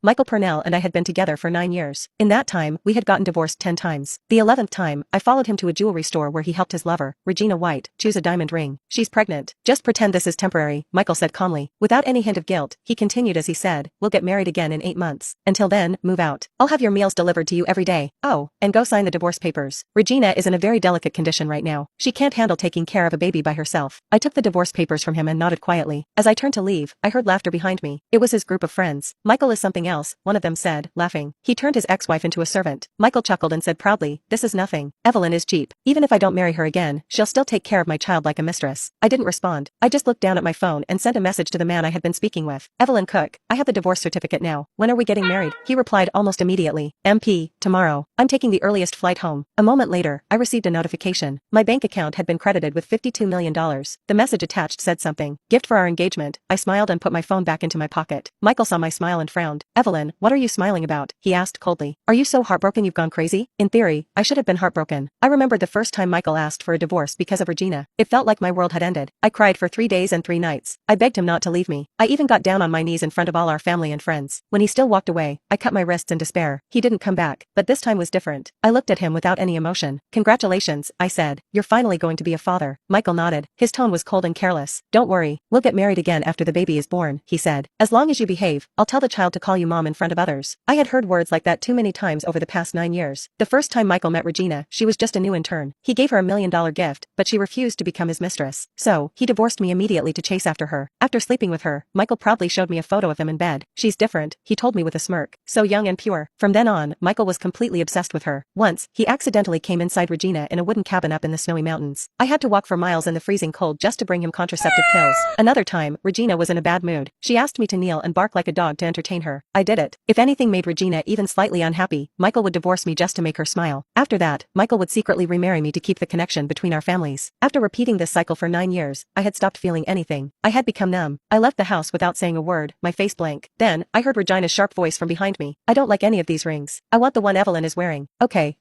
Michael Purnell and I had been together for 9 years. In that time, we had gotten divorced 10 times. The 11th time, I followed him to a jewelry store where he helped his lover, Regina White, choose a diamond ring. She's pregnant. Just pretend this is temporary, Michael said calmly. Without any hint of guilt, he continued as he said, we'll get married again in 8 months. Until then, move out. I'll have your meals delivered to you every day. Oh, and go sign the divorce papers. Regina is in a very delicate condition right now. She can't handle taking care of a baby by herself. I took the divorce papers from him and nodded quietly. As I turned to leave, I heard laughter behind me. It was his group of friends. Michael is something else, one of them said, laughing. He turned his ex-wife into a servant. Michael chuckled and said proudly, this is nothing. Evelyn is cheap. Even if I don't marry her again, she'll still take care of my child like a mistress. I didn't respond. I just looked down at my phone and sent a message to the man I had been speaking with. Evelyn Cook, I have the divorce certificate now. When are we getting married? He replied almost immediately. MP, tomorrow. I'm taking the earliest flight home. A moment later, I received a notification. My bank account had been credited with $52 million. The message attached said something. Gift for our engagement. I smiled and put my phone back into my pocket. Michael saw my smile and frowned. Evelyn, what are you smiling about? He asked coldly. Are you so heartbroken you've gone crazy? In theory, I should have been heartbroken. I remembered the first time Michael asked for a divorce because of Regina. It felt like my world had ended. I cried for 3 days and 3 nights. I begged him not to leave me. I even got down on my knees in front of all our family and friends. When he still walked away, I cut my wrists in despair. He didn't come back, but this time was different. I looked at him without any emotion. Congratulations, I said. You're finally going to be a father. Michael nodded. His tone was cold and careless. Don't worry, we'll get married again after the baby is born, he said. As long as you behave, I'll tell the child to call you mom in front of others. I had heard words like that too many times over the past 9 years. The first time Michael met Regina, she was just a new intern. He gave her $1 million gift, but she refused to become his mistress. So, he divorced me immediately to chase after her. After sleeping with her, Michael proudly showed me a photo of them in bed. She's different, he told me with a smirk. So young and pure. From then on, Michael was completely obsessed with her. Once, he accidentally came inside Regina in a wooden cabin up in the snowy mountains. I had to walk for miles in the freezing cold just to bring him contraceptive pills. Another time, Regina was in a bad mood. She asked me to kneel and bark like a dog to entertain her. I did it. If anything made Regina even slightly unhappy, Michael would divorce me just to make her smile. After that, Michael would secretly remarry me to keep the connection between our families. After repeating this cycle for 9 years, I had stopped feeling anything. I had become numb. I left the house without saying a word, my face blank. Then, I heard Regina's sharp voice from behind me. I don't like any of these rings. I want the one Evelyn is wearing. Okay,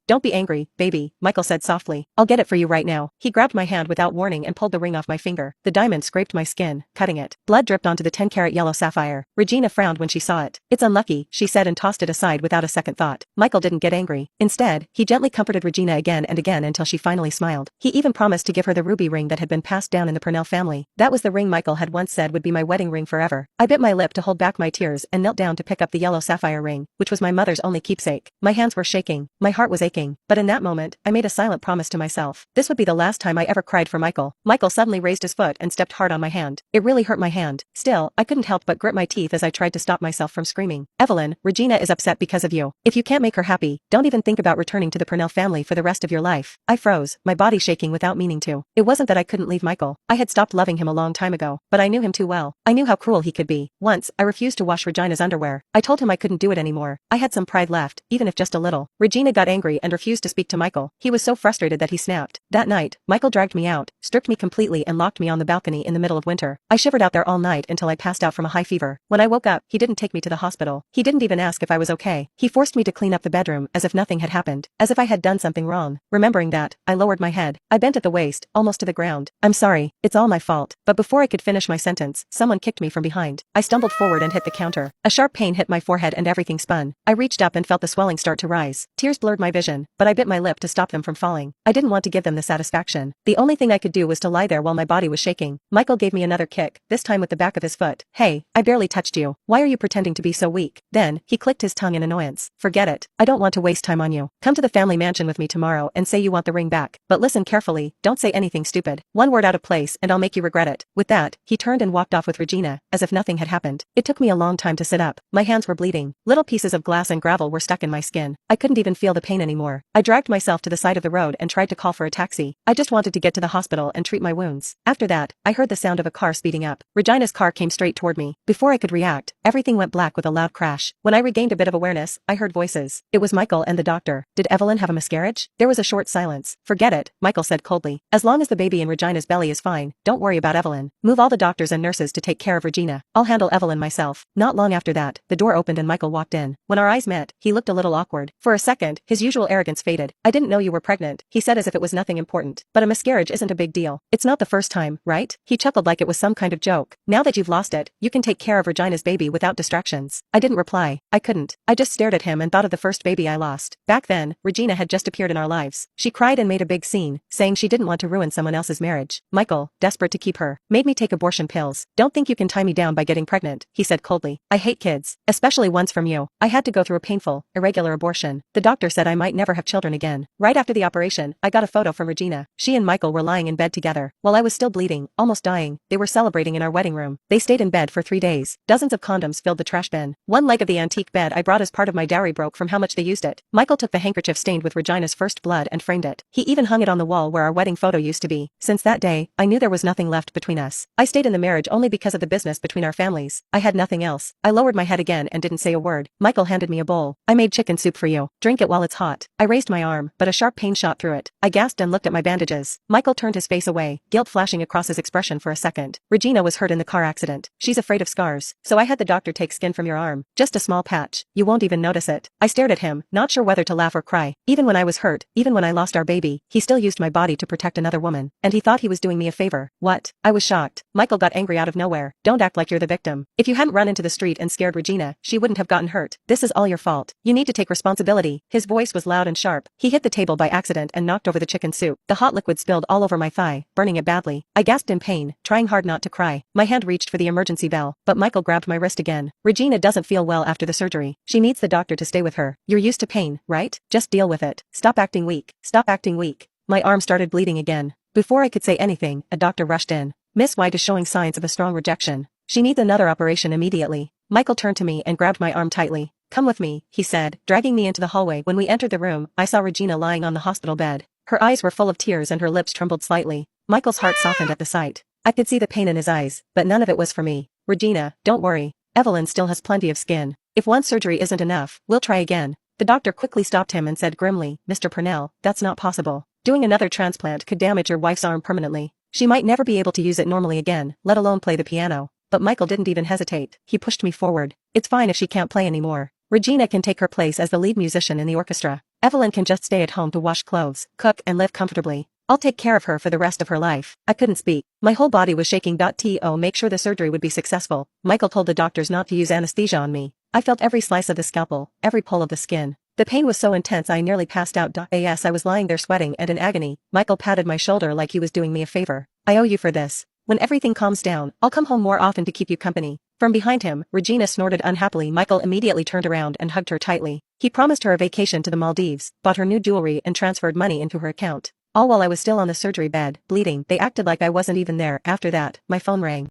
don't be angry, baby, Michael said softly. I'll get it for you right now. He grabbed my hand without warning and pulled the ring off my finger. The diamond scraped my skin, cutting it. Blood dripped onto the 10-carat yellow sapphire. Regina frowned when she saw it. It's unlucky, she said and tossed it aside without a second thought. Michael didn't get angry. Instead, he gently comforted Regina again and again until she finally smiled. He even promised to give her the ruby ring that had been passed down in the Purnell family. That was the ring Michael had once said would be my wedding ring forever. I bit my lip to hold back my tears and knelt down to pick up the yellow sapphire ring, which was my mother's only keepsake. My hands were shaking. My heart was aching. But in that moment, I made a silent promise to myself. This would be the last time I ever cried for Michael. Michael suddenly raised his foot and stepped hard on my hand. It really hurt my hand. Still, I couldn't help but grit my teeth as I tried to stop myself from screaming. Evelyn, Regina is upset because of you. If you can't make her happy, don't even think about returning to the Purnell family for the rest of your life. I froze, my body shaking without meaning to. It wasn't that I couldn't leave Michael. I had stopped loving him a long time ago, but I knew him too well. I knew how cruel he could be. Once, I refused to wash Regina's underwear. I told him I couldn't do it anymore. I had some pride left, even if just a little. Regina got angry and refused to speak to Michael. He was so frustrated that he snapped. That night, Michael dragged me out, stripped me completely and locked me on the balcony in the middle of winter. I shivered out there all night until I passed out from a high fever. When I woke up, he didn't take me to the hospital. He didn't even ask if I was okay. He forced me to clean up the bedroom as if nothing had happened, as if I had done something wrong. Remembering that, I lowered my head. I bent at the waist, almost to the ground. I'm sorry, it's all my fault. But before I could finish my sentence, someone kicked me from behind. I stumbled forward and hit the counter. A sharp pain hit my forehead and everything spun. I reached up and felt the swelling start to rise. Tears blurred my vision, but I bit my lip to stop them from falling. I didn't want to give them the satisfaction. The only thing I could do was to lie there while my body was shaking. Michael gave me another kick, this time with the back of his foot. Hey, I barely touched you. Why are you pretending to be so weak? Then, he clicked his tongue in annoyance. Forget it. I don't want to waste time on you. Come to the family mansion with me tomorrow and say you want the ring back. But listen carefully, don't say anything stupid. One word out of place and I'll make you regret it. With that, he turned and walked off with Regina, as if nothing had happened. It took me a long time to sit up. My hands were bleeding. Little pieces of glass and gravel were stuck in my skin. I couldn't even feel the pain anymore. I dragged myself to the side of the road and tried to call for a taxi. I just wanted to get to the hospital and treat my wounds. After that, I heard the sound of a car speeding up. Regina's car came straight toward me. Before I could react, everything went black with a loud crash. When I regained a bit of awareness, I heard voices. It was Michael and the doctor. Did Evelyn have a miscarriage? There was a short silence. Forget it, Michael said coldly. As long as the baby in Regina's belly is fine, don't worry about Evelyn. Move all the doctors and nurses to take care of Regina. I'll handle Evelyn myself. Not long after that, the door opened and Michael walked in. When our eyes met, he looked a little awkward. For a second, his usual arrogance faded. I didn't know you were pregnant, he said as if it was nothing important. But a miscarriage isn't a big deal. It's not the first time, right? He chuckled like it was some kind of joke. Now that you've lost it, you can take care of Regina's baby without distraction. instructions. I didn't reply. I couldn't. I just stared at him and thought of the first baby I lost. Back then, Regina had just appeared in our lives. She cried and made a big scene, saying she didn't want to ruin someone else's marriage. Michael, desperate to keep her, made me take abortion pills. Don't think you can tie me down by getting pregnant, he said coldly. I hate kids, especially ones from you. I had to go through a painful, irregular abortion. The doctor said I might never have children again. Right after the operation, I got a photo from Regina. She and Michael were lying in bed together. While I was still bleeding, almost dying, they were celebrating in our wedding room. They stayed in bed for 3 days. Dozens of condoms filled the trash bin. One leg of the antique bed I brought as part of my dowry broke from how much they used it. Michael took the handkerchief stained with Regina's first blood and framed it. He even hung it on the wall where our wedding photo used to be. Since that day, I knew there was nothing left between us. I stayed in the marriage only because of the business between our families. I had nothing else. I lowered my head again and didn't say a word. Michael handed me a bowl. I made chicken soup for you. Drink it while it's hot. I raised my arm, but a sharp pain shot through it. I gasped and looked at my bandages. Michael turned his face away, guilt flashing across his expression for a second. Regina was hurt in the car accident. She's afraid of scars, so I had the doctor take skin from your arm. Just a small patch. You won't even notice it. I stared at him, not sure whether to laugh or cry. Even when I was hurt, even when I lost our baby, he still used my body to protect another woman. And he thought he was doing me a favor. What? I was shocked. Michael got angry out of nowhere. Don't act like you're the victim. If you hadn't run into the street and scared Regina, she wouldn't have gotten hurt. This is all your fault. You need to take responsibility. His voice was loud and sharp. He hit the table by accident and knocked over the chicken soup. The hot liquid spilled all over my thigh, burning it badly. I gasped in pain, trying hard not to cry. My hand reached for the emergency bell, but Michael grabbed my wrist again. Regina doesn't feel well after the surgery. She needs the doctor to stay with her. You're used to pain, right? Just deal with it. Stop acting weak. Stop acting weak. My arm started bleeding again. Before I could say anything, a doctor rushed in. Miss White is showing signs of a strong rejection. She needs another operation immediately. Michael turned to me and grabbed my arm tightly. Come with me, he said, dragging me into the hallway. When we entered the room, I saw Regina lying on the hospital bed. Her eyes were full of tears and her lips trembled slightly. Michael's heart softened at the sight. I could see the pain in his eyes, but none of it was for me. Regina, don't worry. Evelyn still has plenty of skin. If one surgery isn't enough, we'll try again. The doctor quickly stopped him and said grimly, Mr. Purnell, that's not possible. Doing another transplant could damage your wife's arm permanently. She might never be able to use it normally again, let alone play the piano. But Michael didn't even hesitate. He pushed me forward. It's fine if she can't play anymore. Regina can take her place as the lead musician in the orchestra. Evelyn can just stay at home to wash clothes, cook, and live comfortably. I'll take care of her for the rest of her life. I couldn't speak. My whole body was shaking. To make sure the surgery would be successful, Michael told the doctors not to use anesthesia on me. I felt every slice of the scalpel, every pull of the skin. The pain was so intense I nearly passed out. Yes, I was lying there sweating and in agony. Michael patted my shoulder like he was doing me a favor. I owe you for this. When everything calms down, I'll come home more often to keep you company. From behind him, Regina snorted unhappily. Michael immediately turned around and hugged her tightly. He promised her a vacation to the Maldives, bought her new jewelry and transferred money into her account. All while I was still on the surgery bed, bleeding. They acted like I wasn't even there. After that, my phone rang.